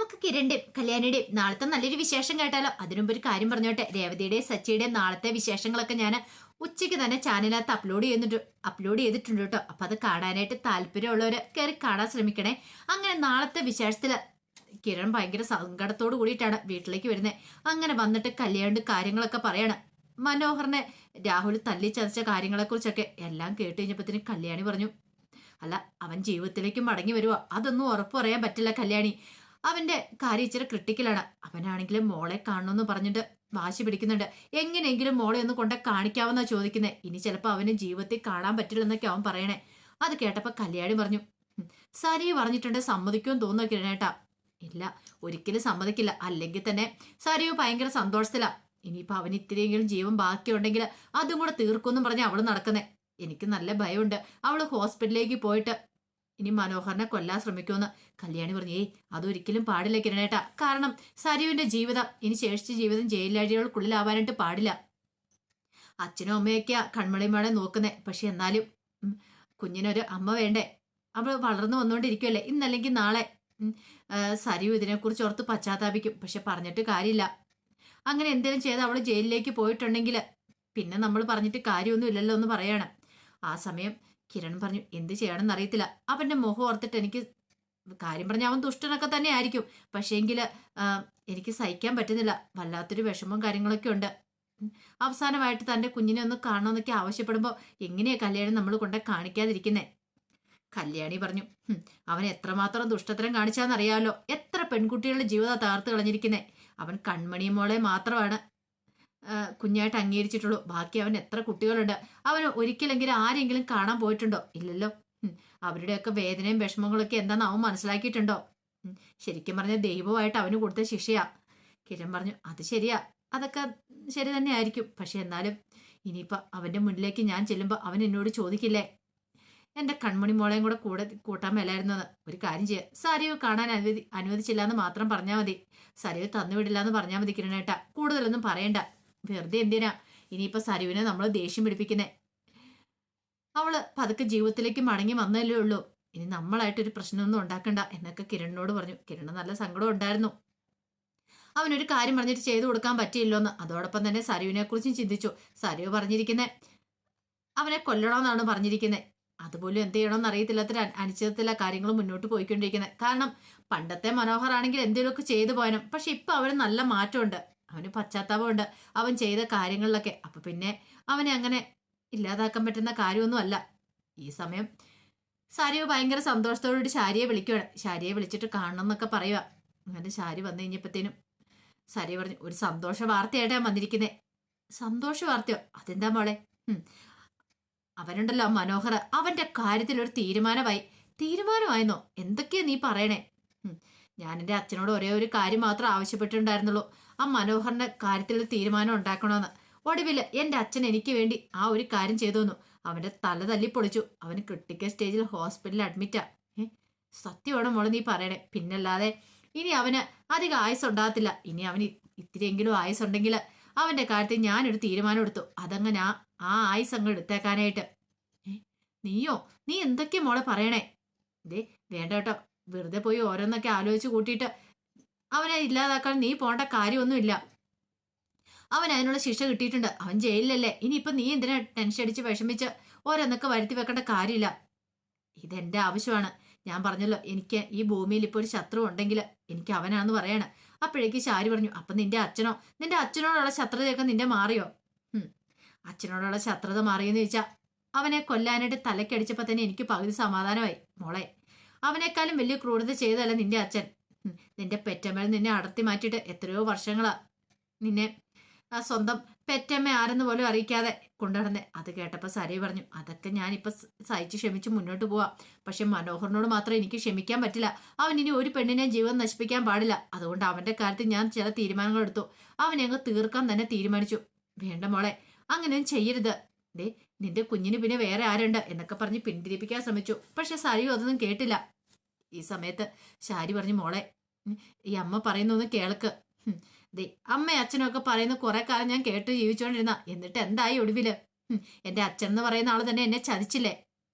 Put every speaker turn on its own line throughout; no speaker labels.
നമുക്ക് കിരണിന്റെയും കല്യാണിയുടെയും നാളത്തെ നല്ലൊരു വിശേഷം കേട്ടാലോ. അതിനുമുമ്പ് ഒരു കാര്യം പറഞ്ഞോട്ടെ. രേവതിയുടെയും സച്ചിയുടെയും നാളത്തെ വിശേഷങ്ങളൊക്കെ ഞാൻ ഉച്ചയ്ക്ക് തന്നെ ചാനലിനകത്ത് അപ്ലോഡ് ചെയ്തിട്ടുണ്ട് കേട്ടോ. അപ്പൊ അത് കാണാനായിട്ട് താല്പര്യമുള്ളവര് കയറി കാണാൻ ശ്രമിക്കണേ. അങ്ങനെ നാളത്തെ വിശേഷത്തില് കിരൺ ഭയങ്കര സങ്കടത്തോട് കൂടിയിട്ടാണ് വീട്ടിലേക്ക് വരുന്നത്. അങ്ങനെ വന്നിട്ട് കല്യാണിന്റെ കാര്യങ്ങളൊക്കെ പറയാണ്. മനോഹറിനെ രാഹുൽ തല്ലി ചതച്ച കാര്യങ്ങളെക്കുറിച്ചൊക്കെ എല്ലാം കേട്ട് കഴിഞ്ഞപ്പത്തിന് കല്യാണി പറഞ്ഞു, അല്ല അവൻ ജീവിതത്തിലേക്ക് മടങ്ങി വരുവാ, അതൊന്നും ഉറപ്പ് പറയാൻ പറ്റില്ല കല്യാണി. അവന്റെ കാര്യം ഇച്ചിരി ക്രിട്ടിക്കലാണ്. അവനാണെങ്കിലും മോളെ കാണണമെന്ന് പറഞ്ഞിട്ട് വാശി പിടിക്കുന്നുണ്ട്. എങ്ങനെയെങ്കിലും മോളെ ഒന്ന് കൊണ്ട് കാണിക്കാമെന്നാ ചോദിക്കുന്നത്. ഇനി ചിലപ്പോൾ അവന് ജീവിതത്തിൽ കാണാൻ പറ്റില്ലെന്നൊക്കെ അവൻ പറയണേ. അത് കേട്ടപ്പോ കല്യാണി പറഞ്ഞു, സരി പറഞ്ഞിട്ടുണ്ട് സമ്മതിക്കുമെന്ന് തോന്നുന്നു കിരണേട്ടാ. ഇല്ല, ഒരിക്കലും സമ്മതിക്കില്ല. അല്ലെങ്കിൽ തന്നെ സരിയു ഭയങ്കര സന്തോഷത്തിലാ. ഇനിയിപ്പോ അവന് ഇത്തിരിയെങ്കിലും ജീവൻ ബാക്കിയുണ്ടെങ്കിൽ അതും കൂടെ തീർക്കുമെന്നും പറഞ്ഞ് അവള് നടക്കുന്നേ. എനിക്ക് നല്ല ഭയമുണ്ട് അവള് ഹോസ്പിറ്റലിലേക്ക് പോയിട്ട് ഇനി മനോഹറിനെ കൊല്ലാൻ ശ്രമിക്കുമെന്ന്. കല്യാണി പറഞ്ഞു, ഏയ് അതൊരിക്കലും പാടില്ല കിരണേട്ടാ. കാരണം സരുവിന്റെ ജീവിതം ഇനി ശേഷിച്ച ജീവിതം ജയിലഴികൾക്കുള്ളിലാവാനായിട്ട് പാടില്ല. അച്ഛനും അമ്മയൊക്കെയാ കൺമണിമാളെ നോക്കുന്നേ. പക്ഷെ എന്നാലും കുഞ്ഞിനൊരു അമ്മ വേണ്ടേ? അവൾ വളർന്നു വന്നുകൊണ്ടിരിക്കുമല്ലേ. ഇന്നല്ലെങ്കിൽ നാളെ സരു ഇതിനെക്കുറിച്ച് ഓർത്ത് പശ്ചാത്താപിക്കും. പക്ഷെ പറഞ്ഞിട്ട് കാര്യമില്ല. അങ്ങനെ എന്തെങ്കിലും ചെയ്ത് അവൾ ജയിലിലേക്ക് പോയിട്ടുണ്ടെങ്കിൽ പിന്നെ നമ്മൾ പറഞ്ഞിട്ട് കാര്യമൊന്നും ഇല്ലല്ലോ എന്ന് പറയാണ്. ആ സമയം കിരൺ പറഞ്ഞു, എന്ത് ചെയ്യണമെന്ന് അറിയത്തില്ല. അവന്റെ മുഖം ഓർത്തിട്ട് എനിക്ക് കാര്യം പറഞ്ഞാൽ അവൻ ദുഷ്ടനൊക്കെ തന്നെ ആയിരിക്കും. പക്ഷേങ്കിൽ എനിക്ക് സഹിക്കാൻ പറ്റുന്നില്ല. വല്ലാത്തൊരു വിഷമവും കാര്യങ്ങളൊക്കെ ഉണ്ട്. അവസാനമായിട്ട് തന്റെ കുഞ്ഞിനെ ഒന്ന് കാണണമെന്നൊക്കെ ആവശ്യപ്പെടുമ്പോൾ എങ്ങനെയാ കല്യാണി നമ്മൾ കൊണ്ട് കാണിക്കാതിരിക്കുന്നേ? കല്യാണി പറഞ്ഞു, അവൻ എത്രമാത്രം ദുഷ്ടത്തരം കാണിച്ചാന്നറിയാമല്ലോ. എത്ര പെൺകുട്ടികളുടെ ജീവിതം തകർത്ത് കളഞ്ഞിരിക്കുന്നേ. അവൻ കൺമണി മോളെ മാത്രമാണ് കുഞ്ഞായിട്ട് അംഗീകരിച്ചിട്ടുള്ളൂ. ബാക്കി അവൻ എത്ര കുട്ടികളുണ്ട്. അവന് ഒരിക്കലെങ്കിലും ആരെങ്കിലും കാണാൻ പോയിട്ടുണ്ടോ? ഇല്ലല്ലോ. അവരുടെയൊക്കെ വേദനയും വിഷമങ്ങളൊക്കെ എന്താണെന്ന് അവൻ മനസ്സിലാക്കിയിട്ടുണ്ടോ? ശരിക്കും പറഞ്ഞ ദൈവമായിട്ട് അവന് കൊടുത്ത ശിക്ഷയാ. കിരൺ പറഞ്ഞു, അത് ശരിയാ, അതൊക്കെ ശരി തന്നെ ആയിരിക്കും. പക്ഷെ എന്നാലും ഇനിയിപ്പോൾ അവന്റെ മുന്നിലേക്ക് ഞാൻ ചെല്ലുമ്പോൾ അവൻ എന്നോട് ചോദിക്കില്ലേ, എന്റെ കൺമണി മോളെയും കൂടെ കൂട്ടാൻ മേലായിരുന്നത്? ഒരു കാര്യം ചെയ്യാം, സരിയു കാണാൻ അനുവദിച്ചില്ല എന്ന് മാത്രം പറഞ്ഞാൽ മതി. സരിയു തന്നുവിടില്ല എന്ന് പറഞ്ഞാൽ മതി കിരണേട്ടാ. കൂടുതലൊന്നും പറയണ്ട. വെറുതെ എന്തിനാ ഇനിയിപ്പോ സരുവിനെ നമ്മൾ ദേഷ്യം പിടിപ്പിക്കുന്നേ? അവള് പതുക്കെ ജീവിതത്തിലേക്ക് മടങ്ങി വന്നല്ലേ ഉള്ളൂ. ഇനി നമ്മളായിട്ടൊരു പ്രശ്നമൊന്നും ഉണ്ടാക്കണ്ട എന്നൊക്കെ കിരണിനോട് പറഞ്ഞു. കിരണ് നല്ല സങ്കടം ഉണ്ടായിരുന്നു. അവനൊരു കാര്യം പറഞ്ഞിട്ട് ചെയ്തു കൊടുക്കാൻ പറ്റിയില്ലോന്ന്. അതോടൊപ്പം തന്നെ സരുവിനെ കുറിച്ചും ചിന്തിച്ചു. സരു പറഞ്ഞിരിക്കുന്നേ അവനെ കൊല്ലണമെന്നാണ് പറഞ്ഞിരിക്കുന്നത്. അതുപോലും എന്ത് ചെയ്യണമെന്ന് അറിയത്തില്ലാത്തൊരു അനിശ്ചിതത്തില കാര്യങ്ങൾ മുന്നോട്ട് പോയിക്കൊണ്ടിരിക്കുന്നത്. കാരണം പണ്ടത്തെ മനോഹർ ആണെങ്കിൽ എന്തെങ്കിലുമൊക്കെ ചെയ്തു പോയനും. പക്ഷെ ഇപ്പൊ അവന് നല്ല മാറ്റമുണ്ട്. അവന് പശ്ചാത്താപമുണ്ട് അവൻ ചെയ്ത കാര്യങ്ങളിലൊക്കെ. അപ്പൊ പിന്നെ അവനെ അങ്ങനെ ഇല്ലാതാക്കാൻ പറ്റുന്ന കാര്യമൊന്നും അല്ല. ഈ സമയം ശാരിയ ഭയങ്കര സന്തോഷത്തോടുകൂടി ശാരിയെ വിളിക്കുകയാണ്. ശാരിയെ വിളിച്ചിട്ട് കാണണം എന്നൊക്കെ പറയുക. അങ്ങനെ ശാരി വന്നു കഴിഞ്ഞപ്പോഴത്തേനും ശാരിയ പറഞ്ഞു, ഒരു സന്തോഷ വാർത്തയായിട്ടാണ് വന്നിരിക്കുന്നേ. സന്തോഷ വാർത്തയോ? അതെന്താ മോളെ? അവനുണ്ടല്ലോ മനോഹർ, അവന്റെ കാര്യത്തിൽ ഒരു തീരുമാനമായെന്നോ? എന്തൊക്കെയാ നീ പറയണേ? ഞാൻ എൻ്റെ അച്ഛനോട് ഒരേ ഒരു കാര്യം മാത്രം ആവശ്യപ്പെട്ടിട്ടുണ്ടായിരുന്നുള്ളൂ, ആ മനോഹറിന്റെ കാര്യത്തിൽ ഒരു തീരുമാനം ഉണ്ടാക്കണമെന്ന്. ഒടുവിൽ എൻ്റെ അച്ഛൻ എനിക്ക് വേണ്ടി ആ ഒരു കാര്യം ചെയ്തു തന്നു. അവന്റെ തല തല്ലി പൊളിച്ചു. അവന് ക്രിട്ടിക്കൽ സ്റ്റേജിൽ ഹോസ്പിറ്റലിൽ അഡ്മിറ്റാ. സത്യമാണ് മോളെ നീ പറയണേ. പിന്നല്ലാതെ ഇനി അവന് അധികം ആയുസ് ഉണ്ടാകത്തില്ല. ഇനി അവന് ഇത്തിരിയെങ്കിലും ആയുസ് ഉണ്ടെങ്കിൽ അവന്റെ കാര്യത്തിൽ ഞാനൊരു തീരുമാനം എടുത്തു. അതങ്ങനെ ആ ആയുസ് അങ്ങ് എടുത്തേക്കാനായിട്ട്. നീ എന്തൊക്കെയാ മോളെ പറയണേ? ഇതേ വേണ്ട കേട്ടോ, വെറുതെ പോയി ഓരോന്നൊക്കെ ആലോചിച്ച് കൂട്ടിയിട്ട് അവനെ ഇല്ലാതാക്കാൻ നീ പോണ്ട കാര്യമൊന്നുമില്ല. അവൻ അതിനുള്ള ശിക്ഷ കിട്ടിയിട്ടുണ്ട്. അവൻ ജയിലിലല്ലേ. ഇനിയിപ്പൊ നീ എന്തിനാ ടെൻഷൻ അടിച്ച് വിഷമിച്ച് ഓരോന്നൊക്കെ വരുത്തി വെക്കേണ്ട കാര്യമില്ല. ഇതെന്റെ ആവശ്യമാണ്. ഞാൻ പറഞ്ഞല്ലോ, എനിക്ക് ഈ ഭൂമിയിൽ ഇപ്പോൾ ഒരു ശത്രു ഉണ്ടെങ്കിൽ എനിക്ക് അവനാന്ന് പറയാണ്. അപ്പോഴേക്ക് ശാരി പറഞ്ഞു, അപ്പൊ നിന്റെ അച്ഛനോടുള്ള ശത്രുതയൊക്കെ നിന്റെ മാറിയോ? അച്ഛനോടുള്ള ശത്രുത മാറിയെന്ന് ചോദിച്ചാൽ അവനെ കൊല്ലാനായിട്ട് തലക്കടിച്ചപ്പോ തന്നെ എനിക്ക് പകുതി സമാധാനമായി മോളെ. അവനേക്കാളും വലിയ ക്രൂരത ചെയ്തതല്ല നിന്റെ അച്ഛൻ. നിന്റെ പെറ്റമ്മയിൽ നിന്നെ അടർത്തി മാറ്റിയിട്ട് എത്രയോ വർഷങ്ങളാ നിന്നെ ആ സ്വന്തം പെറ്റമ്മ ആരെന്ന് പോലും അറിയിക്കാതെ കൊണ്ടുനടന്നേ. അത് കേട്ടപ്പോൾ സരി പറഞ്ഞു, അതൊക്കെ ഞാനിപ്പോൾ സഹിച്ച് ക്ഷമിച്ച് മുന്നോട്ട് പോവാം. പക്ഷെ മനോഹറിനോട് മാത്രം എനിക്ക് ക്ഷമിക്കാൻ പറ്റില്ല. അവൻ ഇനി ഒരു പെണ്ണിനെ ജീവൻ നശിപ്പിക്കാൻ പാടില്ല. അതുകൊണ്ട് അവന്റെ കാര്യത്തിൽ ഞാൻ ചില തീരുമാനങ്ങൾ എടുത്തു. അവനെ അങ്ങ് തീർക്കാൻ തന്നെ തീരുമാനിച്ചു. വേണ്ട മോളെ, അങ്ങനെയൊന്നും ചെയ്യരുത്. നിന്റെ കുഞ്ഞിന് പിന്നെ വേറെ ആരുണ്ട് എന്നൊക്കെ പറഞ്ഞ് പിന്തിരിപ്പിക്കാൻ ശ്രമിച്ചു. പക്ഷെ സരിയും അതൊന്നും കേട്ടില്ല. ഈ സമയത്ത് ശാരി പറഞ്ഞു, മോളെ ഈ അമ്മ പറയുന്നൊന്ന് കേൾക്ക്. അമ്മയും അച്ഛനും ഒക്കെ പറയുന്ന കുറെ കാലം ഞാൻ കേട്ട് ജീവിച്ചോണ്ടിരുന്ന. എന്നിട്ട് എന്തായി ഒടുവില്? എന്റെ അച്ഛൻ എന്ന് പറയുന്ന ആള് തന്നെ എന്നെ ചതിച്ചില്ലേ?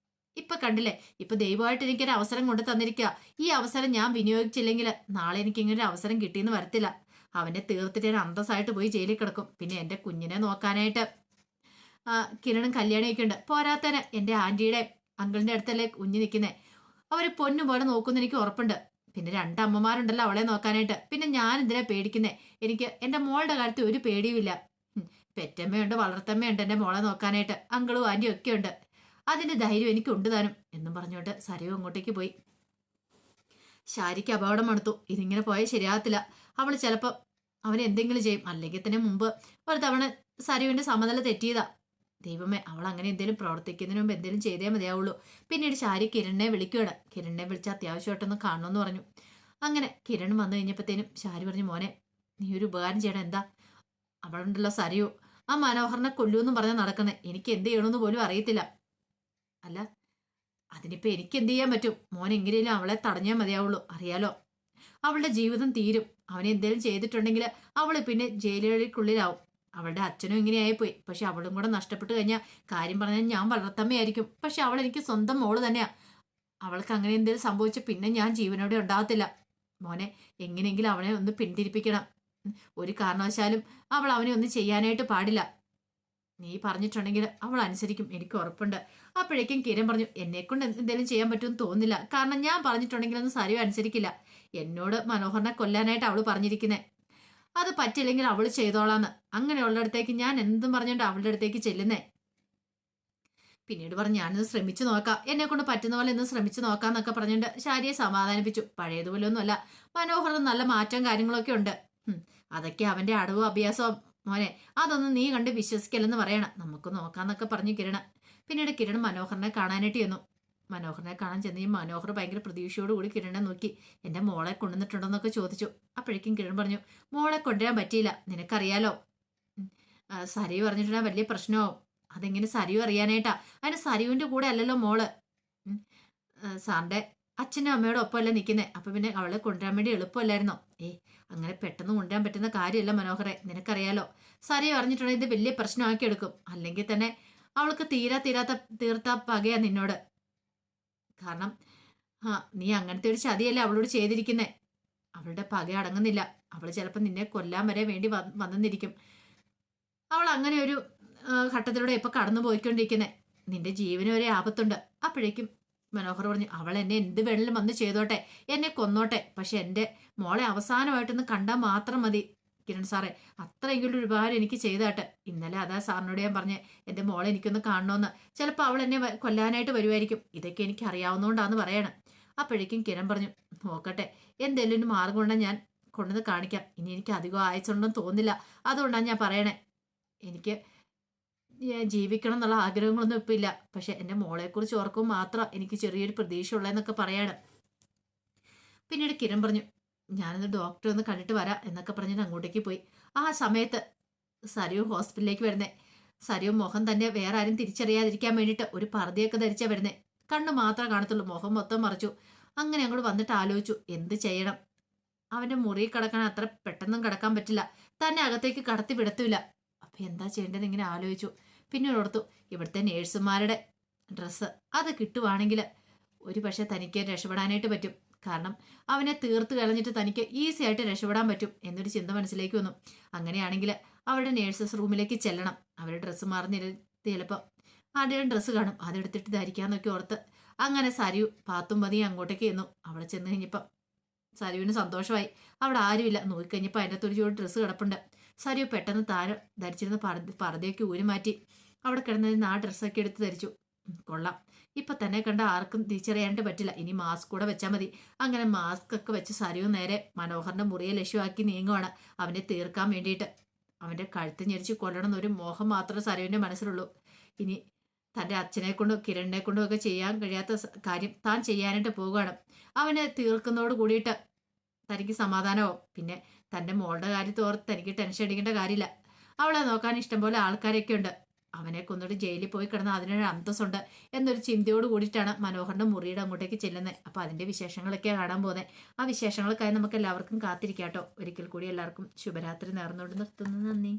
ഇപ്പൊ കണ്ടില്ലേ, ഇപ്പൊ ദൈവമായിട്ട് എനിക്കൊരു അവസരം കൊണ്ട് തന്നിരിക്കുക. ഈ അവസരം ഞാൻ വിനിയോഗിച്ചില്ലെങ്കിൽ നാളെ എനിക്ക് ഇങ്ങനെ ഒരു അവസരം കിട്ടിയെന്ന് വരത്തില്ല. അവനെ തീർത്തിട്ട് ഞാൻ അന്തസ്സായിട്ട് പോയി ജയിലിൽ കിടക്കും. പിന്നെ എന്റെ കുഞ്ഞിനെ നോക്കാനായിട്ട് കിരണും കല്യാണിയൊക്കെ ഉണ്ട്. പോരാത്തന് എന്റെ ആന്റിയുടെ അങ്കിളിന്റെ അടുത്തല്ലേ കുഞ്ഞ് നിൽക്കുന്നേ. അവര് പൊന്നു പോലെ നോക്കുന്ന എനിക്ക് ഉറപ്പുണ്ട്. പിന്നെ രണ്ടമ്മമാരുണ്ടല്ലോ അവളെ നോക്കാനായിട്ട്. പിന്നെ ഞാൻ എന്തിനാ പേടിക്കുന്നേ? എനിക്ക് എന്റെ മോളുടെ കാര്യത്തിൽ ഒരു പേടിയുമില്ല. പെറ്റമ്മയുണ്ട്, വളർത്തമ്മയുണ്ട് എന്റെ മോളെ നോക്കാനായിട്ട്. അങ്കിളും ആന്റിയും ഒക്കെ ഉണ്ട്. അതിന്റെ ധൈര്യം എനിക്കുണ്ട് താനും എന്നും പറഞ്ഞോട്ട് സരയു അങ്ങോട്ടേക്ക് പോയി. ശാരിക്ക് അപകടം എടുത്തു. ഇതിങ്ങനെ പോയാൽ ശരിയാകത്തില്ല. അവള് ചിലപ്പോ അവനെ എന്തെങ്കിലും ചെയ്യും. അല്ലെങ്കിൽ തന്നെ മുമ്പ് ഒരു തവണ സരയുവിന്റെ സമനില തെറ്റിയതാ. ദൈവമേ, അവൾ അങ്ങനെ എന്തെങ്കിലും പ്രവർത്തിക്കുന്നതിന് മുമ്പ് എന്തെങ്കിലും ചെയ്തേ മതിയാവുള്ളൂ. പിന്നീട് ശാരി കിരണിനെ വിളിക്കുകയാണ്. കിരണിനെ വിളിച്ച് അത്യാവശ്യമായിട്ടൊന്ന് കാണണമെന്ന് പറഞ്ഞു. അങ്ങനെ കിരൺ വന്നു കഴിഞ്ഞപ്പോഴത്തേനും ശാരി പറഞ്ഞു, മോനെ നീ ഒരു ഉപകാരം ചെയ്യണം. എന്താ? അവളുണ്ടല്ലോ സരയു, ആ മനോഹറിനെ കൊല്ലൂന്നും പറഞ്ഞ് നടക്കുന്നത്. എനിക്ക് എന്ത് ചെയ്യണമെന്ന് പോലും അറിയത്തില്ല. അല്ല, അതിനിപ്പോ എനിക്ക് എന്ത് ചെയ്യാൻ പറ്റും? മോൻ എങ്ങനെയും അവളെ തടഞ്ഞാൽ മതിയാവുള്ളൂ. അറിയാലോ, അവളുടെ ജീവിതം തീരും. അവനെ എന്തെങ്കിലും ചെയ്തിട്ടുണ്ടെങ്കിൽ അവള് പിന്നെ ജയിലുകൾക്കുള്ളിലാവും. അവളുടെ അച്ഛനും ഇങ്ങനെയായിപ്പോയി. പക്ഷെ അവളും കൂടെ നഷ്ടപ്പെട്ട് കഴിഞ്ഞാൽ കാര്യം പറഞ്ഞാൽ ഞാൻ വളർത്തമ്മയായിരിക്കും. പക്ഷെ അവൾ എനിക്ക് സ്വന്തം മോള് തന്നെയാ. അവൾക്ക് അങ്ങനെ എന്തെങ്കിലും സംഭവിച്ച പിന്നെ ഞാൻ ജീവനോടെ ഉണ്ടാകത്തില്ല. മോനെ, എങ്ങനെയെങ്കിലും അവനെ ഒന്ന് പിന്തിരിപ്പിക്കണം. ഒരു കാരണവശാലും അവൾ അവനെ ഒന്നും ചെയ്യാനായിട്ട് പാടില്ല. നീ പറഞ്ഞിട്ടുണ്ടെങ്കിൽ അവൾ അനുസരിക്കും, എനിക്ക് ഉറപ്പുണ്ട്. അപ്പോഴേക്കും കിരൺ പറഞ്ഞു, എന്നെക്കൊണ്ട് എന്തെങ്കിലും ചെയ്യാൻ പറ്റുമെന്ന് തോന്നുന്നില്ല. കാരണം ഞാൻ പറഞ്ഞിട്ടുണ്ടെങ്കിലൊന്നും സരയു അനുസരിക്കില്ല. എന്നോട് മനോഹറിനെ കൊല്ലാനായിട്ട് അവള് പറഞ്ഞിരിക്കുന്നേ. അത് പറ്റില്ലെങ്കിൽ അവള് ചെയ്തോളാന്ന്. അങ്ങനെയുള്ളിടത്തേക്ക് ഞാൻ എന്തും പറഞ്ഞോണ്ട് അവളുടെ അടുത്തേക്ക് ചെല്ലുന്നേ. പിന്നീട് പറഞ്ഞു, ഞാനിന്ന് ശ്രമിച്ചു നോക്കാം, എന്നെ കൊണ്ട് പറ്റുന്ന പോലെ ഇന്ന് ശ്രമിച്ചു നോക്കാന്നൊക്കെ പറഞ്ഞുകൊണ്ട് ശാരിയെ സമാധാനിപ്പിച്ചു. പഴയതുപോലെ ഒന്നുമല്ല, മനോഹറിന് നല്ല മാറ്റം കാര്യങ്ങളൊക്കെ ഉണ്ട്. അതൊക്കെ അവന്റെ അടവും അഭ്യാസവും. മോനെ, അതൊന്നും നീ കണ്ട് വിശ്വസിക്കല്ലെന്ന് പറയണം. നമുക്ക് നോക്കാന്നൊക്കെ പറഞ്ഞു കിരണ്. പിന്നീട് കിരൺ മനോഹറിനെ കാണാനായിട്ട് ചെന്നു. മനോഹറിനെ കാണാൻ ചെന്ന് മനോഹർ ഭയങ്കര പ്രതീക്ഷയോടുകൂടി കിരണിനെ നോക്കി. എന്റെ മോളെ കൊണ്ടുവന്നിട്ടുണ്ടോന്നൊക്കെ ചോദിച്ചു. അപ്പോഴേക്കും കിരൺ പറഞ്ഞു, മോളെ കൊണ്ടുവരാൻ പറ്റിയില്ല, നിനക്കറിയാലോ. സരയു പറഞ്ഞിട്ടുണ്ടെങ്കിൽ വലിയ പ്രശ്നമാവും. അതെങ്ങനെ സരയു അറിയാനായിട്ടാ? അതിന് സരയുവിന്റെ കൂടെ അല്ലല്ലോ മോള്. സാറിന്റെ അച്ഛനും അമ്മയോടും ഒപ്പമല്ലേ നിൽക്കുന്നേ. അപ്പൊ പിന്നെ അവളെ കൊണ്ടുവരാൻ വേണ്ടി എളുപ്പമല്ലായിരുന്നോ? അങ്ങനെ പെട്ടെന്ന് കൊണ്ടുവരാൻ പറ്റുന്ന കാര്യമല്ല മനോഹറെ, നിനക്കറിയാലോ. സരയു പറഞ്ഞിട്ടുണ്ടെങ്കിൽ ഇത് വലിയ പ്രശ്നമാക്കി എടുക്കും. അല്ലെങ്കിൽ തന്നെ അവൾക്ക് തീർത്ത പകയാ നിന്നോട്. കാരണം നീ അങ്ങനത്തെ ഒരു ചതിയല്ലേ അവളോട് ചെയ്തിരിക്കുന്നേ. അവളുടെ പക അടങ്ങുന്നില്ല. അവൾ ചിലപ്പോൾ നിന്നെ കൊല്ലാൻ വരെ വേണ്ടി വന്നെന്നിരിക്കും. അവൾ അങ്ങനെ ഒരു ഘട്ടത്തിലൂടെ ഇപ്പൊ കടന്നു പോയിക്കൊണ്ടിരിക്കുന്നേ. നിന്റെ ജീവന് ഒരു ആപത്തുണ്ട്. അപ്പോഴേക്കും മനോഹർ പറഞ്ഞു, അവൾ എന്നെ എന്ത് വേണേലും വന്ന് ചെയ്തോട്ടെ, എന്നെ കൊന്നോട്ടെ. പക്ഷെ എന്റെ മോളെ അവസാനമായിട്ടൊന്ന് കണ്ടാൽ മാത്രം മതി കിരൺ സാറേ. അത്രയെങ്കിലും ഒരു ഉപകാരം എനിക്ക് ചെയ്താട്ടെ. ഇന്നലെ അതാ സാറിനോട് ഞാൻ പറഞ്ഞേ, എന്റെ മോളെ എനിക്കൊന്ന് കാണണമെന്ന്. ചിലപ്പോൾ അവൾ എന്നെ കൊല്ലാനായിട്ട് വരുമായിരിക്കും. ഇതൊക്കെ എനിക്ക് അറിയാവുന്നതുകൊണ്ടാന്ന് പറയണം. അപ്പോഴേക്കും കിരൺ പറഞ്ഞു, നോക്കട്ടെ, എന്തെങ്കിലും ഒരു മാർഗം കൊണ്ടാണ് ഞാൻ കൊണ്ടുവന്ന് കാണിക്കാം. ഇനി എനിക്ക് അധികം അയച്ചുണ്ടെന്ന് തോന്നില്ല. അതുകൊണ്ടാണ് ഞാൻ പറയണേ. എനിക്ക് ജീവിക്കണം എന്നുള്ള ആഗ്രഹങ്ങളൊന്നും ഇപ്പം ഇല്ല. പക്ഷെ എൻ്റെ മോളെക്കുറിച്ച് ഓർക്കും മാത്രം എനിക്ക് ചെറിയൊരു പ്രതീക്ഷ ഉള്ളതെന്നൊക്കെ പറയാണ്. പിന്നീട് കിരൺ പറഞ്ഞു, ഞാനൊന്ന് ഡോക്ടറെ ഒന്ന് കണ്ടിട്ട് വരാം എന്നൊക്കെ പറഞ്ഞിട്ട് അങ്ങോട്ടേക്ക് പോയി. ആ സമയത്ത് സരയു ഹോസ്പിറ്റലിലേക്ക് വരുന്നേ. സരയു മുഖം തന്നെ വേറെ ആരും തിരിച്ചറിയാതിരിക്കാൻ വേണ്ടിയിട്ട് ഒരു പർദ്ദയൊക്കെ ധരിച്ചാ വരുന്നേ. കണ്ണ് മാത്രമേ കാണത്തുള്ളൂ, മുഖം മൊത്തം മറച്ചു. അങ്ങനെ അങ്ങോട്ട് വന്നിട്ട് ആലോചിച്ചു, എന്ത് ചെയ്യണം. അവന്റെ മുറിയിൽ കിടക്കാൻ അത്ര പെട്ടെന്നും കിടക്കാൻ പറ്റില്ല. തന്നെ അകത്തേക്ക് കടത്തി വിടത്തില്ല. അപ്പൊ എന്താ ചെയ്യേണ്ടത് ഇങ്ങനെ ആലോചിച്ചു. പിന്നെ ഓർത്തു, ഇവിടുത്തെ നേഴ്സുമാരുടെ ഡ്രസ്സ് അത് കിട്ടുവാണെങ്കിൽ ഒരു പക്ഷെ തനിക്ക് രക്ഷപ്പെടാനായിട്ട് പറ്റും. കാരണം അവനെ തീർത്ത് കളഞ്ഞിട്ട് തനിക്ക് ഈസി ആയിട്ട് രക്ഷപ്പെടാൻ പറ്റും എന്നൊരു ചിന്ത മനസ്സിലേക്ക് വന്നു. അങ്ങനെയാണെങ്കിൽ അവരുടെ നേഴ്സസ് റൂമിലേക്ക് ചെല്ലണം. അവരുടെ ഡ്രസ്സ് മാറുന്നില്ല, ചിലപ്പോൾ ആരുടെയും ഡ്രസ്സ് കാണും, അതെടുത്തിട്ട് ധരിക്കാന്നൊക്കെ ഓർത്ത് അങ്ങനെ സരയു പാത്തും പതിയും അങ്ങോട്ടേക്ക് ചെന്നു. അവിടെ ചെന്ന് കഴിഞ്ഞപ്പം സരയുവിന് സന്തോഷമായി. അവിടെ ആരുമില്ല. നോക്കിക്കഴിഞ്ഞപ്പോൾ അതിൻ്റെ അകത്തൊരു ജോഡി ഡ്രസ്സ് കിടപ്പുണ്ട്. സരയു പെട്ടെന്ന് താരം ധരിച്ചിരുന്ന പർദ്ദയൊക്കെ ഊരി മാറ്റി അവിടെ കിടന്നതിന് ആ ഡ്രസ്സൊക്കെ എടുത്ത് ധരിച്ചു. കൊള്ളാം, ഇപ്പൊ തന്നെ കണ്ട ആർക്കും തിരിച്ചറിയാനായിട്ട് പറ്റില്ല. ഇനി മാസ്ക് കൂടെ വെച്ചാൽ മതി. അങ്ങനെ മാസ്ക് ഒക്കെ വെച്ച് സരയു നേരെ മനോഹറിന്റെ മുറിയെ ലക്ഷ്യമാക്കി നീങ്ങുവാണ് അവനെ തീർക്കാൻ വേണ്ടിയിട്ട്. അവന്റെ കഴുത്ത് ഞെരിച്ച് കൊല്ലണം എന്നൊരു മോഹം മാത്രമേ സരയുവിന്റെ മനസ്സിലുള്ളൂ. ഇനി തന്റെ അച്ഛനെ കൊണ്ടും കിരണിനെ കൊണ്ടും ഒക്കെ ചെയ്യാൻ കഴിയാത്ത കാര്യം താൻ ചെയ്യാനായിട്ട് പോവുകയാണ്. അവനെ തീർക്കുന്നതോട് കൂടിയിട്ട് തനിക്ക് സമാധാനമാവും. പിന്നെ തന്റെ മോളുടെ കാര്യത്തോർത്ത് തനിക്ക് ടെൻഷൻ അടിക്കേണ്ട കാര്യമില്ല. അവളെ നോക്കാൻ ഇഷ്ടംപോലെ ആൾക്കാരൊക്കെ ഉണ്ട്. അവനെ കൊന്നിട്ട് ജയിലിൽ പോയി കിടന്ന അതിനൊരു അന്തസ്സുണ്ട് എന്നൊരു ചിന്തയോട് കൂടിയിട്ടാണ് മനോഹറിന്റെ മുറിയുടെ അങ്ങോട്ടേക്ക് ചെല്ലുന്നത്. അപ്പൊ അതിന്റെ വിശേഷങ്ങളൊക്കെയാണ് കാണാൻ പോകുന്നത്. ആ വിശേഷങ്ങൾക്കായി നമുക്ക് എല്ലാവർക്കും കാത്തിരിക്കാട്ടോ. ഒരിക്കൽ കൂടി എല്ലാവർക്കും ശുഭരാത്രി നേർന്നുകൊണ്ട് നിർത്തുന്നു. നന്ദി.